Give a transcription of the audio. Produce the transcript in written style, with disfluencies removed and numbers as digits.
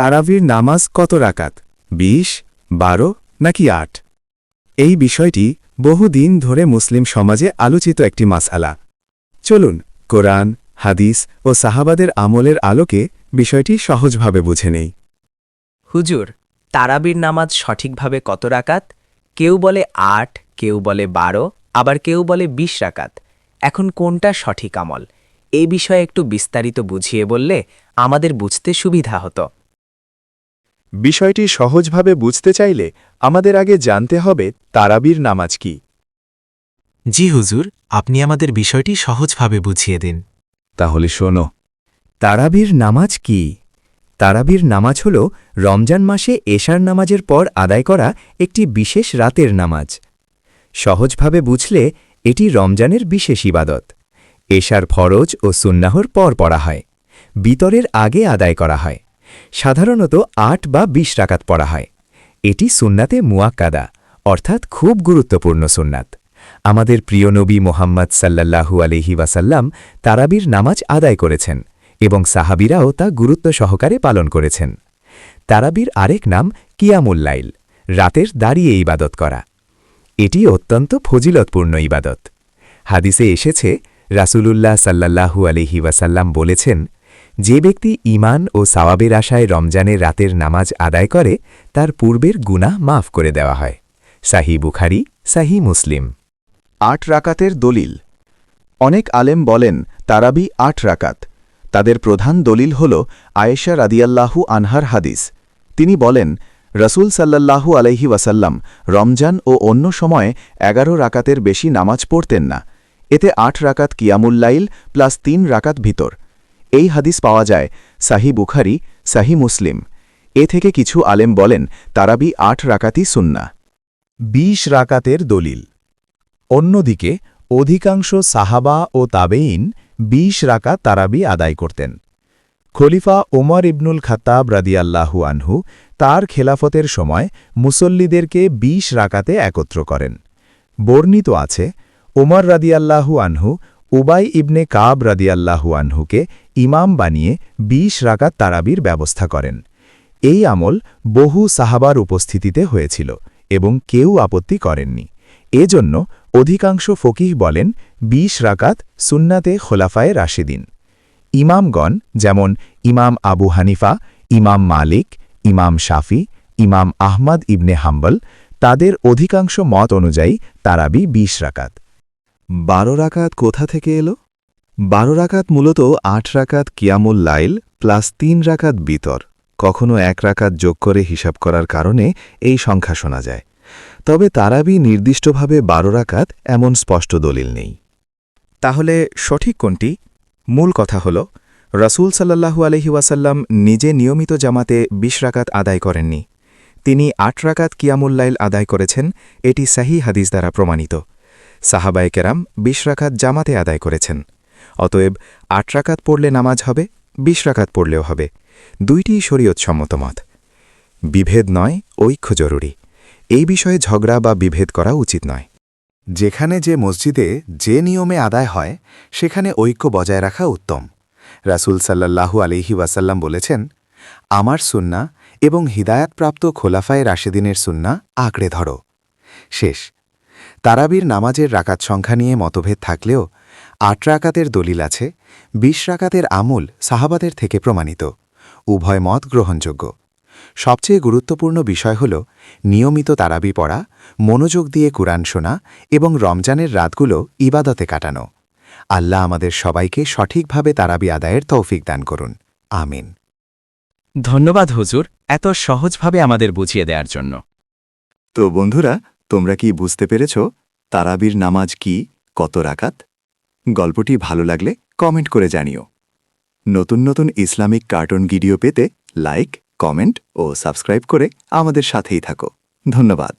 তারাবির নামাজ কত রাকাত? ২০, ১২ নাকি ৮? এই বিষয়টি বহুদিন ধরে মুসলিম সমাজে আলোচিত একটি মাসআলা। চলুন কোরআন, হাদিস ও সাহাবাদের আমলের আলোকে বিষয়টি সহজভাবে বুঝে নেই। হুজুর, তারাবির নামাজ সঠিকভাবে কত রাকাত? কেউ বলে ৮, কেউ বলে ১২, আবার কেউ বলে ২০ রাকাত। এখন কোনটা সঠিক আমল? এই বিষয়ে একটু বিস্তারিত বুঝিয়ে বললে আমাদের বুঝতে সুবিধা হতো। বিষয়টি সহজভাবে বুঝতে চাইলে আমাদের আগে জানতে হবে তারাবির নামাজ কি। জি হুজুর, আপনি আমাদের বিষয়টি সহজভাবে বুঝিয়ে দিন। তাহলে শোনো, তারাবির নামাজ কি? তারাবির নামাজ হল রমজান মাসে এশার নামাজের পর আদায় করা একটি বিশেষ রাতের নামাজ। সহজভাবে বুঝলে এটি রমজানের বিশেষ ইবাদত। এশার ফরজ ও সুন্নাহর পর পড়া হয়, বিতরের আগে আদায় করা হয়। সাধারণত ৮ বা ২০ রাকাত পড়া হয়। এটি সুন্নাতে মুয়াক্কাদা, অর্থাৎ খুব গুরুত্বপূর্ণ সুন্নাত। আমাদের প্রিয় নবী মোহাম্মদ সাল্লাল্লাহু আলাইহি ওয়াসাল্লাম তারাবির নামাজ আদায় করেছেন এবং সাহাবীরাও তা গুরুত্ব সহকারে পালন করেছেন। তারাবির আরেক নাম কিয়ামুল লাইল, রাতের দাঁড়িয়ে ইবাদত করা। এটি অত্যন্ত ফজিলতপূর্ণ ইবাদত। হাদিসে এসেছে, রাসূলুল্লাহ সাল্লাল্লাহু আলাইহি ওয়াসাল্লাম বলেছেন, যে ব্যক্তি ঈমান ও সাওয়াবের আশায় রমজানের রাতের নামাজ আদায় করে তার পূর্বের গুনাহ মাফ করে দেওয়া হয়। সাহিহ বুখারী, সাহিহ মুসলিম। ৮ রাকাতের দলিল। অনেক আলেম বলেন তারাবি ৮ রাকাত। তাদের প্রধান দলিল হল আয়েশা রাদিয়াল্লাহু আনহার হাদিস। তিনি বলেন, রসুল সাল্লাল্লাহু আলাইহি ওয়াসাল্লাম রমজান ও অন্য সময়ে ১১ রাকাতের বেশি নামাজ পড়তেন না। এতে ৮ রাকাত কিয়ামুল লাইল প্লাস ৩ রাকাত ভিতর। এই হাদিস পাওয়া যায় সাহিহ বুখারী, সাহিহ মুসলিম। এ থেকে কিছু আলেম বলেন তারাবি ৮ রাকাতই সুন্নাহ। ২০ রাকাতের দলিল। অন্যদিকে অধিকাংশ সাহাবা ও তাবেঈন ২০ রাকাত তারাবি আদায় করতেন। খলিফা ওমর ইবনুল খাত্তাব রাদিয়াল্লাহু আনহু তার খেলাফতের সময় মুসল্লিদেরকে ২০ রাকাতে একত্র করেন। বর্ণিত আছে, ওমর রাদিয়াল্লাহু আনহু উবাই ইবনে কাব রাদিয়াল্লাহু আনহুকে ইমাম বানিয়ে ২০ রাকাত তারাবির ব্যবস্থা করেন। এই আমল বহু সাহাবার উপস্থিতিতে হয়েছিল এবং কেউ আপত্তি করেননি। এজন্য অধিকাংশ ফকিহ বলেন ২০ রাকাত সুন্নাতে খোলাফায়ে রাশিদিন। ইমামগণ যেমন ইমাম আবু হানিফা, ইমাম মালিক, ইমাম শাফি, ইমাম আহমদ ইবনে হাম্বল, তাদের অধিকাংশ মত অনুযায়ী তারাবি ২০ রাকাত। ১২ রাকাত কোথা থেকে এলো? ১২ রাকাত মূলত ৮ রাকাত কিয়ামুল লাইল প্লাস ৩ রাকাত বিতর। কখনো ১ রাকাত যোগ করে হিসাব করার কারণে এই সংখ্যা শোনা যায়। তবে তারাবি নির্দিষ্টভাবে ১২ রাকাত এমন স্পষ্ট দলিল নেই। তাহলে সঠিক কোনটি? মূল কথা হল, রাসূল সাল্লাল্লাহু আলাইহি ওয়াসাল্লাম নিজে নিয়মিত জামাতে ২০ রাকাত আদায় করেননি। তিনি ৮ রাকাত কিয়ামুল লাইল আদায় করেছেন। এটি সহিহ হাদিস দ্বারা প্রমাণিত। সাহাবায়ে কেরাম ২০ রাকাত জামাতে আদায় করেছেন। অতএব ৮ রাকাত পড়লে নামাজ হবে, ২০ রাকাত পড়লেও হবে। দুইটিই শরীয়তসম্মত মত। বিভেদ নয়, ঐক্য জরুরি। এই বিষয়ে ঝগড়া বা বিভেদ করা উচিত নয়। যেখানে যে মসজিদে যে নিয়মে আদায় হয় সেখানে ঐক্য বজায় রাখা উত্তম। রাসূল সাল্লাল্লাহু আলাইহি ওয়াসাল্লাম বলেছেন, আমার সুন্নাহ এবং হিদায়াতপ্রাপ্ত খোলাফায়ে রাশেদিনের সুন্নাহ আঁকড়ে ধরো। শেষ। তারাবির নামাজের রাকাত সংখ্যা নিয়ে মতভেদ থাকলেও ৮ রাকাতের দলিল আছে। ২০ রাকাতের আমল সাহাবাদের থেকে প্রমাণিত। উভয় মত গ্রহণযোগ্য। সবচেয়ে গুরুত্বপূর্ণ বিষয় হল নিয়মিত তারাবি পড়া, মনোযোগ দিয়ে কুরআন শোনা এবং রমজানের রাতগুলো ইবাদতে কাটানো। আল্লাহ আমাদের সবাইকে সঠিকভাবে তারাবি আদায়ের তৌফিক দান করুন। আমিন। ধন্যবাদ হুজুর, এত সহজভাবে আমাদের বুঝিয়ে দেওয়ার জন্য। তো বন্ধুরা, তোমরা কি বুঝতে পেরেছ তারাবির নামাজ কি, কত রাকাত? গল্পটি ভালো লাগলে কমেন্ট করে জানিও। নতুন নতুন ইসলামিক কার্টুন ভিডিও পেতে লাইক, কমেন্ট ও সাবস্ক্রাইব করে আমাদের সাথেই থাকো। ধন্যবাদ।